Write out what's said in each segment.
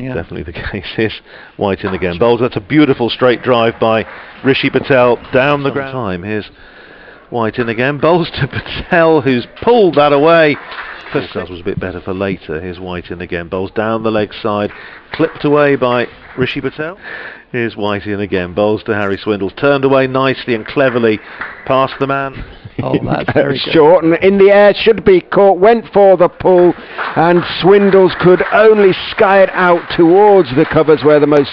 Yeah. Definitely the case. Here's White in again. Bowls. That's a beautiful straight drive by Rishi Patel down the ground. Here's White in again. Bowls to Patel, who's pulled that away. Forecast was a bit better for later. Here's White in again. Bowls down the leg side. Clipped away by Rishi Patel. Here's White in again. Bowls to Harry Swindles. Turned away nicely and cleverly past the man. Oh, that's very good. Short and in the air, should be caught, went for the pull, and Swindles could only sky it out towards the covers where the most...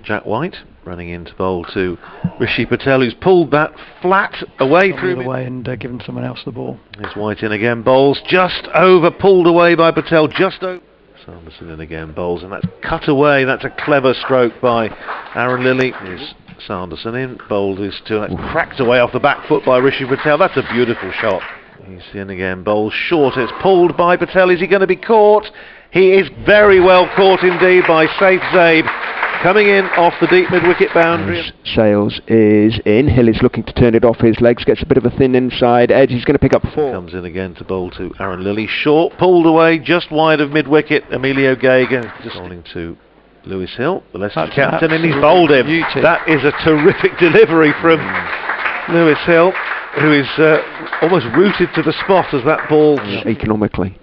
Jack White running into bowl to Rishi Patel, who's pulled that flat away through the way and given someone else the ball. Here's White in again. Bowls just over, pulled away by Patel, just over. Sanderson in again. Bowls, and that's cut away. That's a clever stroke by Aaron Lilly. Here's Sanderson in. Bowled is to cracked away off the back foot by Rishi Patel. That's a beautiful shot. He's in again. Bowls short. It's pulled by Patel. Is he going to be caught? He is very well caught indeed by Safe Zabe. Coming in off the deep mid-wicket boundary. Sales is in. Hill is looking to turn it off his legs. Gets a bit of a thin inside edge. He's going to pick up 4. Comes in again to bowl to Aaron Lilly. Short, pulled away, just wide of mid-wicket. Emilio Geiger just bowling to Lewis Hill, the Leicestershire captain, and he's bowled him. Beauty. That is a terrific delivery from Lewis Hill, who is almost rooted to the spot as that ball... Economically.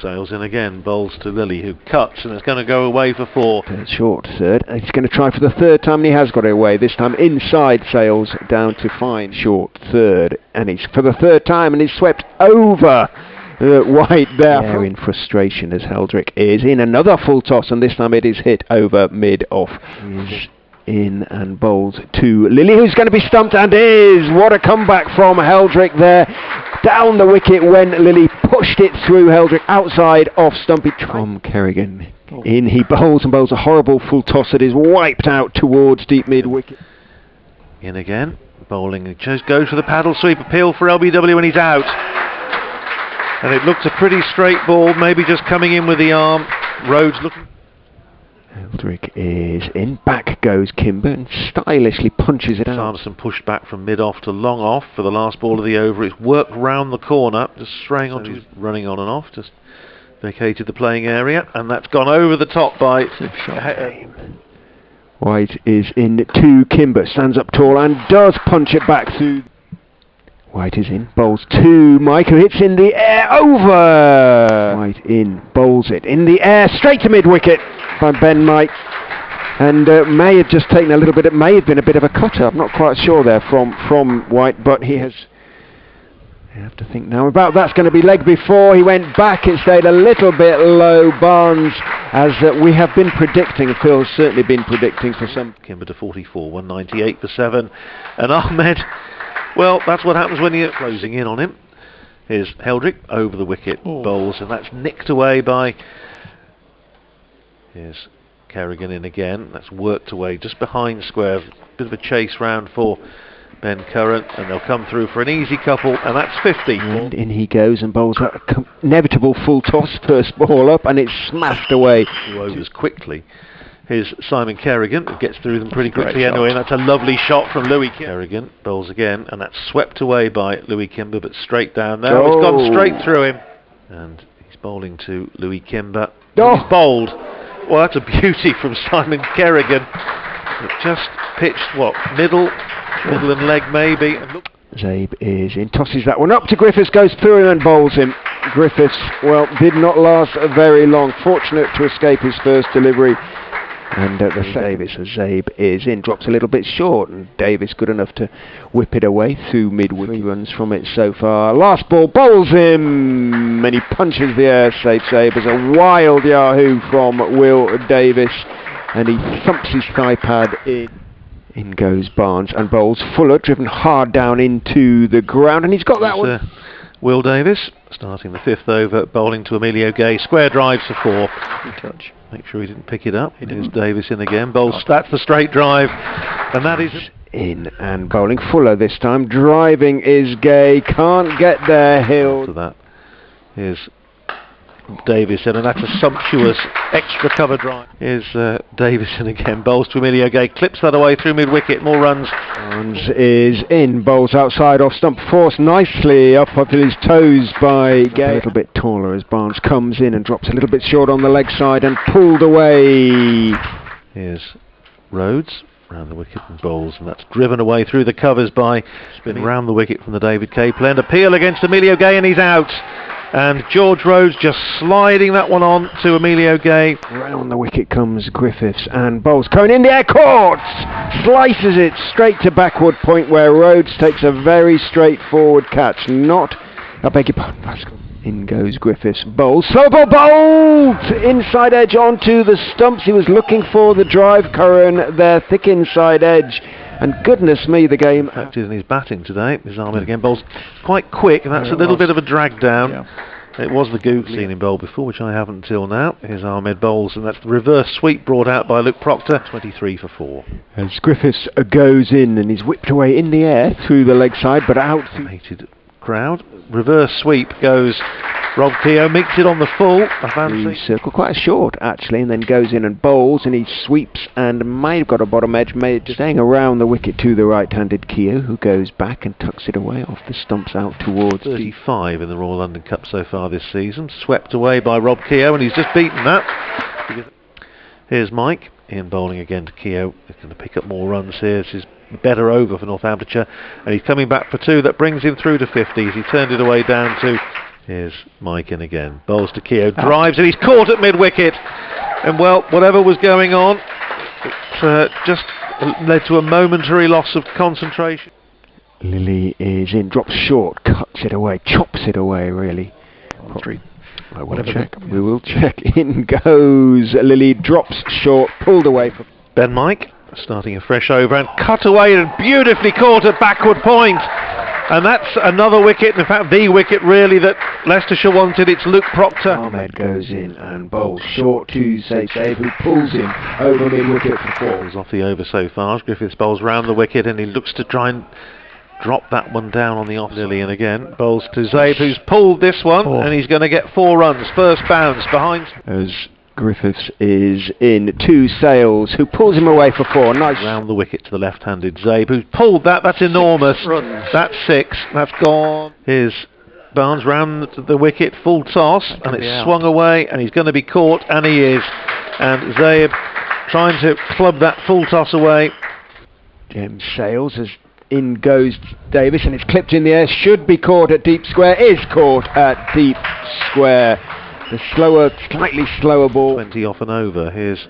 Sails in again, bowls to Lilly, who cuts, and it's going to go away for 4. Short third. He's going to try for the 3rd time, and he has got it away. This time inside. Sails down to fine. Short third, and he's for the 3rd time, and he's swept over White there. Yeah, in frustration as Heldrick is in another full toss, and this time it is hit over mid-off. In and bowls to Lilly, who's going to be stumped, and is. What a comeback from Heldrick there. Down the wicket when Lilly pushed it through Heldrick, outside off Stumpy. Tom Kerrigan in, he bowls and bowls a horrible full toss that is wiped out towards deep mid-wicket. In again, bowling, just goes for the paddle sweep, appeal for LBW, and he's out. And it looked a pretty straight ball, maybe just coming in with the arm. Rhodes looking... Heldrick is in, back goes Kimber and stylishly punches it out. Sanderson pushed back from mid-off to long off for the last ball of the over. It's worked round the corner, just straying on, he's running on and off, just vacated the playing area, and that's gone over the top by... White is in to Kimber, stands up tall and does punch it back through. White is in, bowls to Mike, who hits in the air, over! White in, bowls it in the air, straight to mid-wicket by Ben Mike. And may have just taken a little bit, it may have been a bit of a cutter, I'm not quite sure there from White, but he has... You have to think now about that's going to be leg before, he went back, it stayed a little bit low. Barnes, as we have been predicting, Phil's certainly been predicting for some... Kimber to 44, 198 for 7, and Ahmed... Well, that's what happens when you're closing in on him. Here's Heldrick over the wicket, bowls, and that's nicked away by... Here's Kerrigan in again. That's worked away just behind square. Bit of a chase round for Ben Curran, and they'll come through for an easy couple, and that's 50. And in he goes and bowls that inevitable full toss, first ball up, and it's smashed away. Overs quickly. Here's Simon Kerrigan, who gets through them pretty quickly anyway, and that's a lovely shot from Louis Kerrigan. Bowls again, and that's swept away by Louis Kimber, but straight down there. It's gone straight through him. And he's bowling to Louis Kimber. He's bowled. Well, that's a beauty from Simon Kerrigan. It just pitched, what, middle and leg maybe. And look. Zabe is in, tosses that one up to Griffiths, goes through him and bowls him. Griffiths, well, did not last very long. Fortunate to escape his first delivery. And the Davis, as Zabe is in, drops a little bit short, and Davis good enough to whip it away through mid-wicket. Runs from it so far. Last ball, bowls him, and he punches the air. Safe Zabe as a wild yahoo from Will Davis, and he thumps his thigh pad in. In goes Barnes and bowls Fuller, driven hard down into the ground, and he's got that one. Will Davis starting the 5th over, bowling to Emilio Gay. Square drives for 4. Good touch. Make sure he didn't pick it up. Here's Davis in again. Bowls, that's the straight drive, and that is in and bowling Fuller this time. Driving is Gay, can't get there. Hill. After that, here's Davison, and that's a sumptuous extra cover drive. Here's Davison again, bowls to Emilio Gay, clips that away through mid-wicket, more runs. Barnes is in, bowls outside off stump, forced nicely up to his toes by Gay. A little bit taller as Barnes comes in and drops a little bit short on the leg side and pulled away. Here's Rhodes round the wicket and bowls, and that's driven away through the covers by spinning round the wicket from the David Kay play, and appeal against Emilio Gay, and he's out. And George Rhodes just sliding that one on to Emilio Gay. Round the wicket comes Griffiths and bowls coming in the air, caught! Slices it straight to backward point where Rhodes takes a very straightforward catch. I beg your pardon, Pascal. In goes Griffiths, bowls, slow ball, bowled! Inside edge onto the stumps. He was looking for the drive, Curran, there, thick inside edge. And goodness me, the game acted in his batting today. His arm in again, bowls quite quick, and that's a little bit of a drag down. Yeah. It was the goog seen him bowl before, which I haven't until now. Here's Ahmed bowls, and that's the reverse sweep brought out by Luke Proctor. 23 for 4. As Griffiths goes in, and he's whipped away in the air through the leg side, but out. Hated crowd. Reverse sweep goes Rob Keogh, makes it on the full. A fancy circle, quite short actually, and then goes in and bowls, and he sweeps and may have got a bottom edge, staying around the wicket to the right-handed Keogh, who goes back and tucks it away off the stumps out towards 35 in the Royal London Cup so far this season. Swept away by Rob Keogh, and he's just beaten that. Here's Mike in bowling again to Keogh. He's going to pick up more runs here. This is better over for Northamptonshire, and he's coming back for 2. That brings him through to 50s. He turned it away down to. Here's Mike in again. Bowls to Keogh, drives, and he's caught at mid-wicket. And well, whatever was going on, it just led to a momentary loss of concentration. Lilly is in, drops short, cuts it away, chops it away, really. We will check. In goes Lilly, drops short, pulled away from Ben Mike, starting a fresh over, and cut away and beautifully caught at backward point. And that's another wicket, in fact the wicket really that Leicestershire wanted. It's Luke Proctor. Ahmed goes in and bowls short to Save, who pulls him over mid-wicket for 4. He's off the over so far. Griffiths bowls round the wicket, and he looks to try and drop that one down on the off. Lillian again bowls to Zabe, who's pulled this one, and he's going to get 4 runs. First bounce behind. As Griffiths is in, 2 Sales, who pulls him away for 4. Nice. Round the wicket to the left-handed Zabe, who's pulled that. That's enormous. 6 runs. That's 6. That's gone. Here's Barnes round the wicket, full toss, and it's swung away, and he's going to be caught, and he is. And Zabe trying to club that full toss away. James Sales, as in goes Davis, and it's clipped in the air. Should be caught at deep square. Is caught at deep square. The slower, slightly slower ball. 20 off and over. Here's.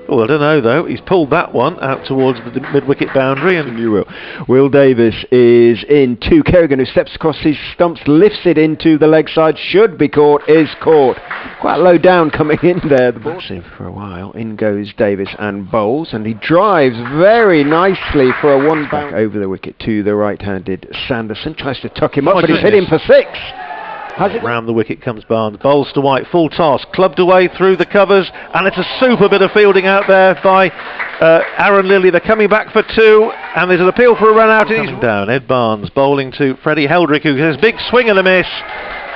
Oh, I don't know though. He's pulled that one out towards the mid-wicket boundary, and you will. Will Davis is in. 2 Kerrigan, who steps across his stumps, lifts it into the leg side. Should be caught. Is caught. Quite low down coming in there. The ball for a while. In goes Davis and bowls, and he drives very nicely for a 1 back over the wicket to the right-handed Sanderson. Tries to tuck him up, but he's hit him for 6. Round the wicket comes Barnes, bowls to White, full toss, clubbed away through the covers, and it's a super bit of fielding out there by Aaron Lilly. They're coming back for 2, and there's an appeal for a run out. He's down. Ed Barnes bowling to Freddie Heldrick, who has a big swing and a miss,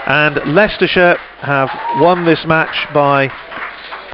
and Leicestershire have won this match by